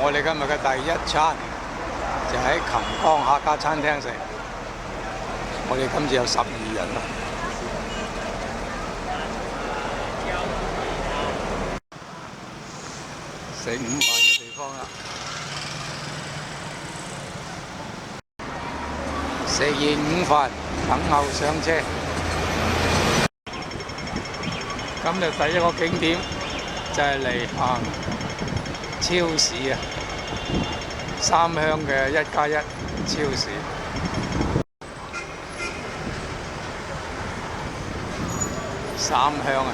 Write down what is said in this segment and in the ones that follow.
我哋今日嘅第一餐就喺琴江客家餐廳食。我哋今次有12人啦。食午飯嘅地方啦。食完午飯，等候上車。今日第一個景點就係嚟行超市啊！三鄉嘅1+1超市。三鄉啊！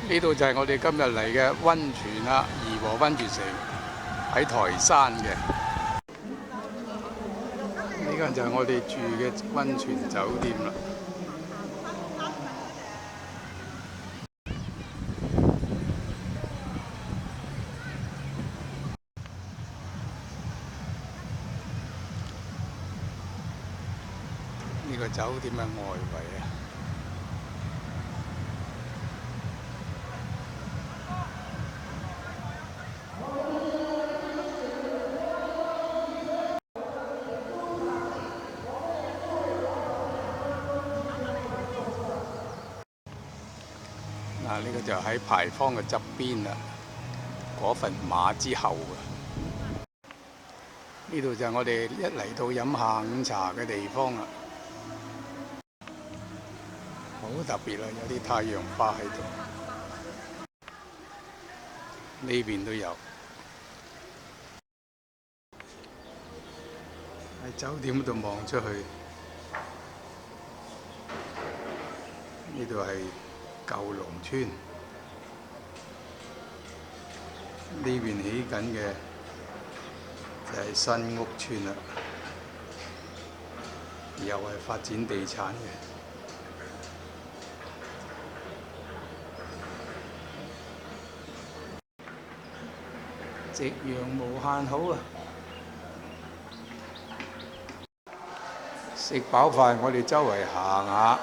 呢度就係我哋今日嚟嘅溫泉啦，怡和溫泉城喺台山嘅。呢間就係我哋住嘅溫泉酒店啦。呢個酒店嘅外圍啊。嗱，呢個就喺牌坊嘅側邊啦，嗰份馬之後啊。呢度就係我哋一嚟到飲下午茶嘅地方啦，好特別啊！有啲太陽花喺度，呢邊都有。喺酒店嗰度望出去，呢度係舊龍村，呢邊起緊嘅就係新屋村啦，又係發展地產嘅。夕陽無限好啊！食飽飯，我哋周圍行下。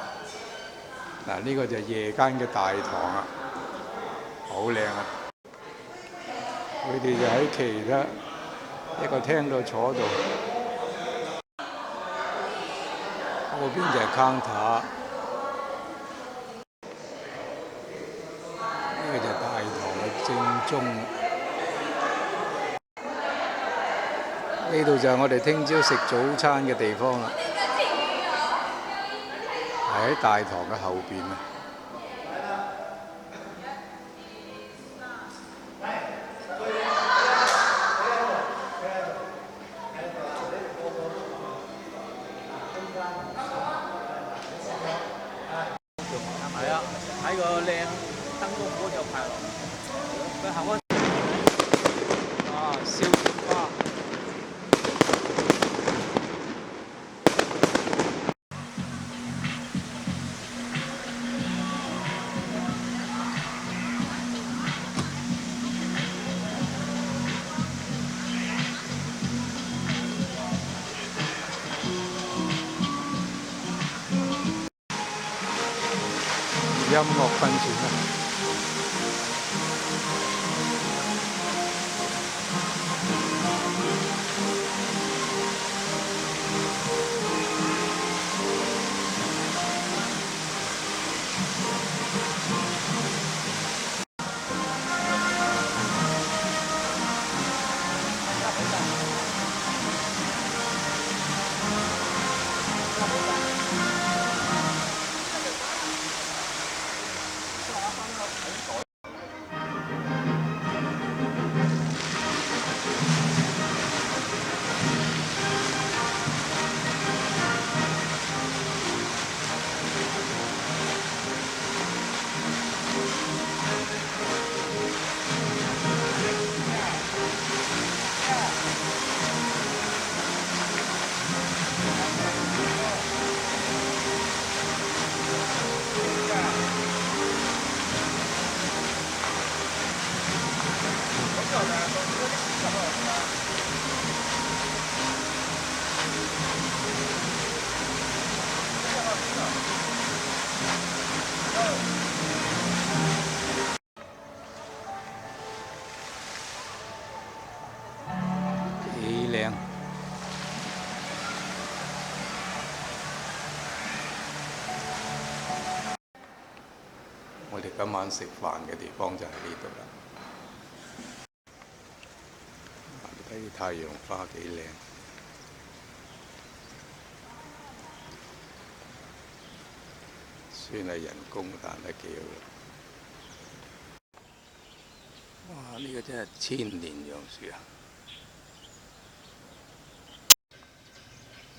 嗱，呢個就係夜間嘅大堂啊，好靚啊！佢哋就喺其他一個廳度坐度，嗰邊就係counter，呢個就係大堂嘅正中。呢度就係我哋聽朝食早餐嘅地方啦。喺大堂嘅後邊啊！係啊，睇個靚燈光嗰就排落。佢行開。啊，燒雪花。音樂噴泉啊！哋今晚食飯嘅地方就喺呢度啦。睇啲太陽花幾靚，算係人工，但係幾好。哇！呢個真係千年楊樹啊！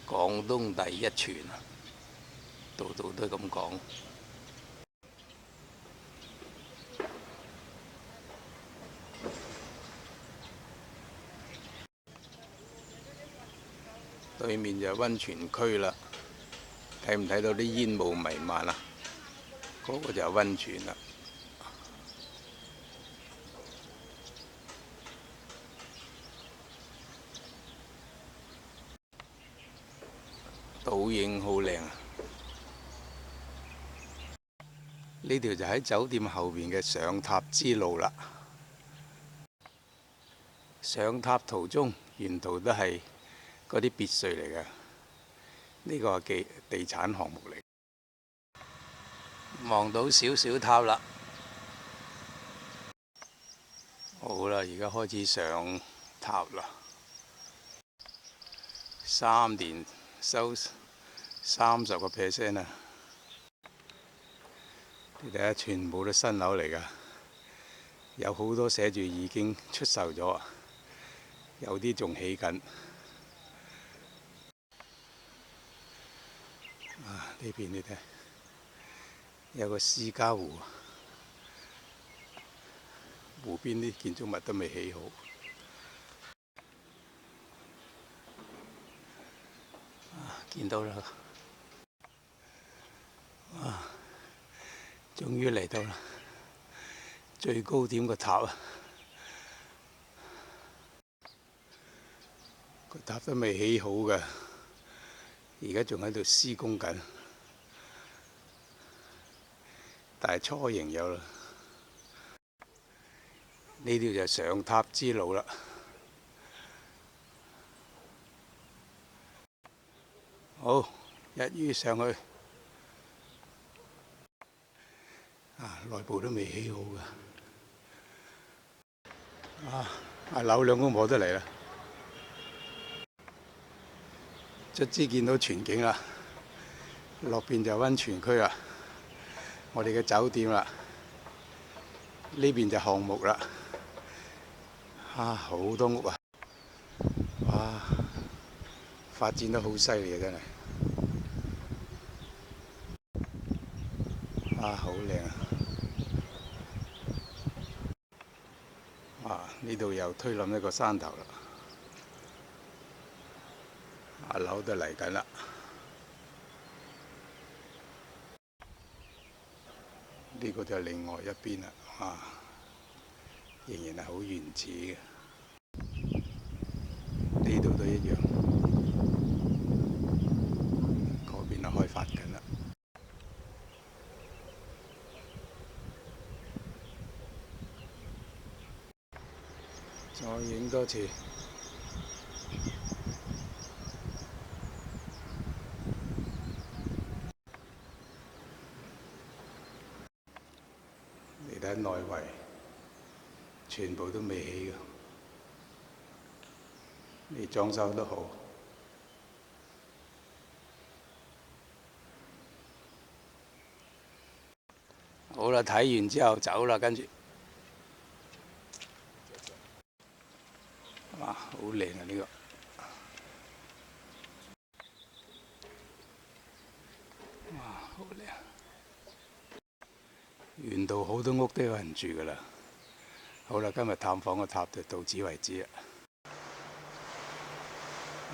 廣東第一傳啊，度度都咁講。對面就係溫泉區啦，睇唔睇到啲煙霧彌漫啊？嗰個就係溫泉啦。倒影好靚啊！呢條就喺酒店後邊嘅上塔之路啦。上塔途中，沿途都係嗰啲別墅嚟嘅。呢個係地產項目嚟。望到少少塔啦。好啦，而家開始上塔啦。3年收30%啊！你睇下，全部都新樓嚟㗎，有好多寫住已經出售咗，有啲仲起緊。啊！呢邊你睇，有個私家湖，湖邊啲建築物都未起好。見到啦！哇！終於嚟到啦，最高點個塔啊！個塔都未起好㗎，而家仲喺度施工緊，但係初型有啦。呢條就係上塔之路啦。好，一於上去。內部都未起好㗎。阿柳兩公婆都嚟啦，卒之見到全景啦。落邊就溫泉區啦，我哋嘅酒店啦。呢邊就項目啦。好多屋啊！哇！發展得好犀利啊，真係。好靚啊！呢度又推冧一個山頭啦。阿樓都嚟緊啦。呢個就係另外一邊啦。仍然係好原始嘅。呢度都一樣。嗰邊係開發緊啦。再影多次。你睇內圍，全部都未起㗎。你裝修得好。好啦，睇完之後走啦，跟住。哇！好靚啊呢個。哇！好靚。沿道好多屋都有人住㗎啦。好啦，今日探訪個塔就到此為止啦。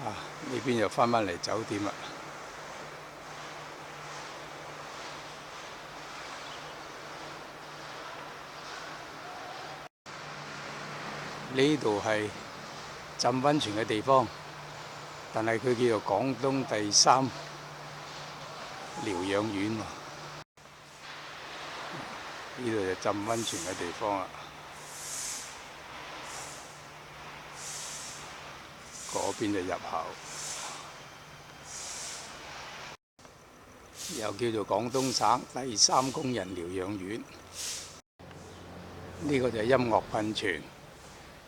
呢邊又返返嚟酒店啦。呢度係浸溫泉嘅地方，但係佢叫做廣東第3療養院喎。呢度就浸溫泉嘅地方啦。嗰邊就入口。又叫做廣東省第3工人療養院。呢個就係音樂噴泉，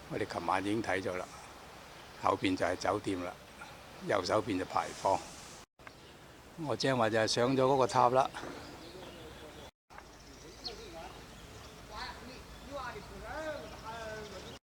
我哋琴晚已經睇咗啦。後邊就係酒店啦，右手邊就牌坊。我正話就係上咗嗰個塔啦。